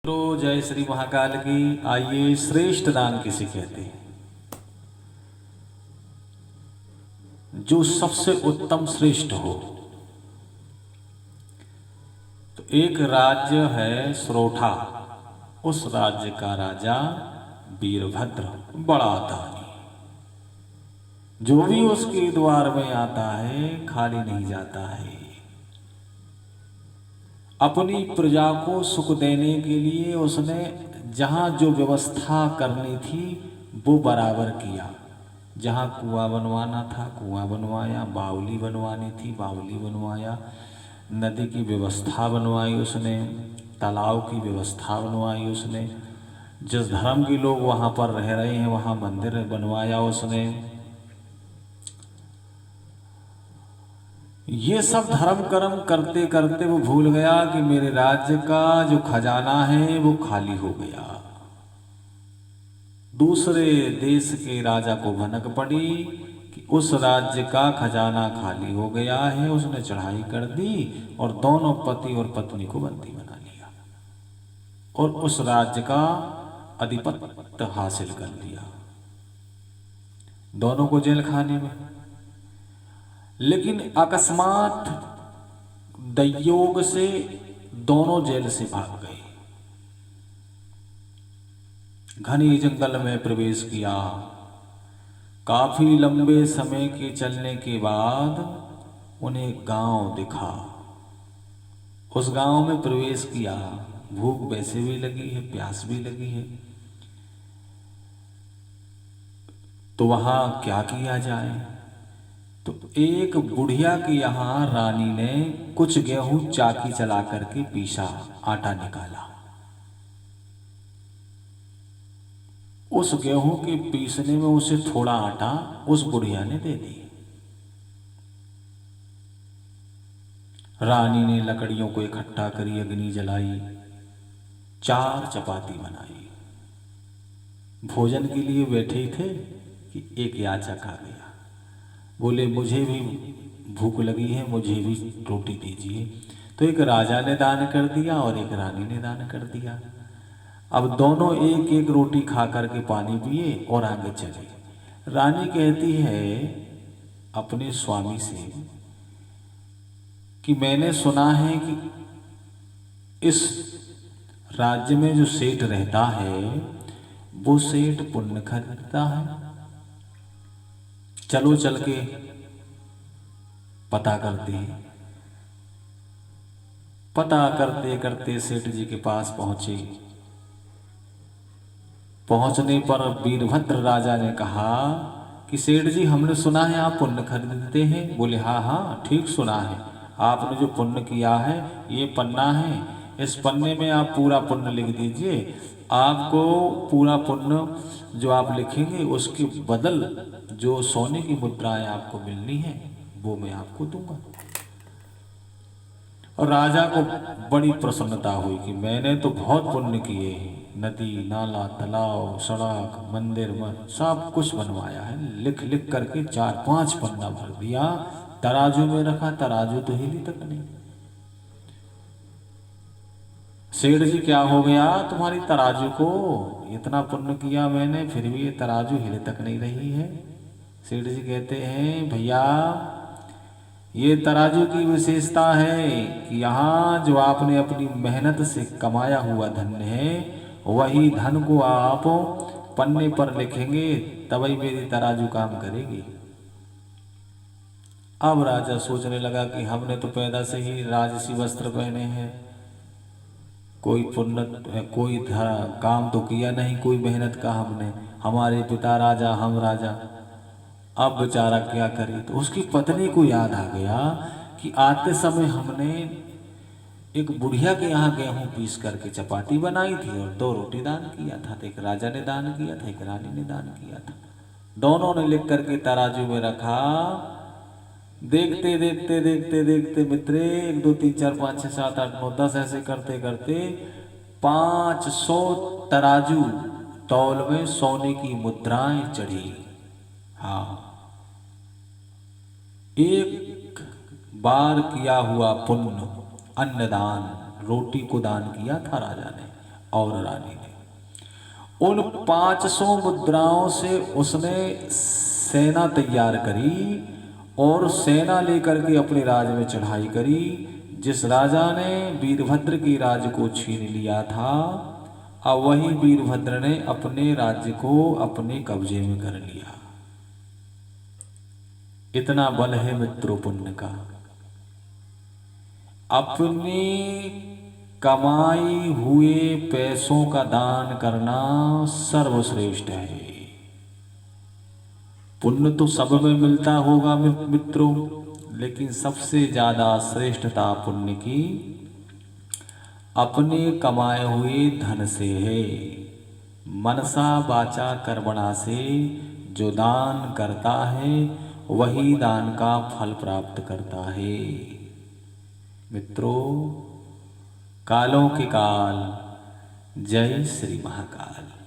तो जय श्री महाकाल की। आइए, श्रेष्ठ दान किसे कहते हैं? जो सबसे उत्तम श्रेष्ठ हो। तो एक राज्य है सरोठा, उस राज्य का राजा वीरभद्र बड़ा दानी। जो भी उसके द्वार में आता है खाली नहीं जाता है। अपनी प्रजा को सुख देने के लिए उसने जहाँ जो व्यवस्था करनी थी वो बराबर किया। जहाँ कुआं बनवाना था कुआं बनवाया, बावली बनवानी थी बावली बनवाया, नदी की व्यवस्था बनवाई उसने, तालाब की व्यवस्था बनवाई उसने। जिस धर्म के लोग वहाँ पर रह रहे हैं वहाँ मंदिर बनवाया उसने। ये सब धर्म कर्म करते करते वो भूल गया कि मेरे राज्य का जो खजाना है वो खाली हो गया। दूसरे देश के राजा को भनक पड़ी कि उस राज्य का खजाना खाली हो गया है। उसने चढ़ाई कर दी और दोनों पति और पत्नी को बंदी बना लिया और उस राज्य का आधिपत्य हासिल कर लिया, दोनों को जेल खाने में। लेकिन अकस्मात संयोग से दोनों जेल से भाग गए, घने जंगल में प्रवेश किया। काफी लंबे समय के चलने के बाद उन्हें गांव दिखा। उस गांव में प्रवेश किया। भूख वैसे भी लगी है, प्यास भी लगी है, तो वहां क्या किया जाए? तो एक बुढ़िया के यहाँ रानी ने कुछ गेहूं चाकी चला करके पीसा, आटा निकाला। उस गेहूं के पीसने में उसे थोड़ा आटा उस बुढ़िया ने दे दी। रानी ने लकड़ियों को इकट्ठा करी, अग्नि जलाई, 4 चपाती बनाई। भोजन के लिए बैठे ही थे कि एक याचक आ गया। बोले मुझे भी भूख लगी है, मुझे भी रोटी दीजिए। तो एक राजा ने दान कर दिया और एक रानी ने दान कर दिया। अब दोनों एक एक रोटी खा करके पानी पिए और आगे चले। रानी कहती है अपने स्वामी से कि मैंने सुना है कि इस राज्य में जो सेठ रहता है वो सेठ पुण्य खरीदता है, चलो चल के पता करते हैं। पता करते करते सेठ जी के पास पहुंचे। पहुंचने पर वीरभद्र राजा ने कहा कि सेठ जी हमने सुना है आप पुण्य खरीदते हैं। बोले हाँ हाँ ठीक सुना है, आपने जो पुण्य किया है ये पन्ना है, इस पन्ने में आप पूरा पुण्य लिख दीजिए। आपको पूरा पुण्य जो आप लिखेंगे उसके बदल जो सोने की मुद्राएं आपको मिलनी है वो मैं आपको दूंगा। और राजा को बड़ी प्रसन्नता हुई कि मैंने तो बहुत पुण्य किए हैं, नदी नाला तालाब सड़क मंदिर सब कुछ बनवाया है। लिख लिख करके 4-5 पन्ना भर दिया, तराजू में रखा, तराजू तो हिली तक नहीं। सेठ जी क्या हो गया तुम्हारी तराजू को? इतना पुण्य किया मैंने फिर भी ये तराजू हिले तक नहीं रही है। सेठ जी कहते हैं भैया ये तराजू की विशेषता है कि यहाँ जो आपने अपनी मेहनत से कमाया हुआ धन है वही धन को आप पन्ने पर लिखेंगे तभी मेरी तराजू काम करेगी। अब राजा सोचने लगा कि हमने तो पैदा से ही राजसी वस्त्र पहने हैं, कोई पुण्य कोई काम तो किया नहीं, कोई मेहनत का हमने, हमारे पिता राजा हम राजा, अब बेचारा क्या करे। तो उसकी पत्नी को याद आ गया कि आते समय हमने एक बुढ़िया के यहाँ गेहूं पीस करके चपाती बनाई थी और 2 रोटी दान किया था। तो एक राजा ने दान किया था, एक रानी ने दान किया था। दोनों ने लिख करके तराजू में रखा। देखते देखते देखते देखते मित्रे 1 2 3 4 5 6 7 8 9 10 ऐसे करते करते 500 तराजू तौल में सोने की मुद्राएं चढ़ी। हाँ, एक बार किया हुआ पुण्य अन्नदान, रोटी को दान किया था राजा ने, और रानी ने उन 500 मुद्राओं से उसने सेना तैयार करी और सेना लेकर के अपने राज में चढ़ाई करी। जिस राजा ने वीरभद्र की राज को छीन लिया था, अब वही वीरभद्र ने अपने राज्य को अपने कब्जे में कर लिया। इतना बल है मित्रों पुण्य का। अपनी कमाई हुए पैसों का दान करना सर्वश्रेष्ठ है। पुण्य तो सब में मिलता होगा मित्रों, लेकिन सबसे ज्यादा श्रेष्ठता पुण्य की अपने कमाए हुए धन से है। मनसा वाचा कर्मणा से जो दान करता है वही दान का फल प्राप्त करता है। मित्रों, कालों के काल, जय श्री महाकाल।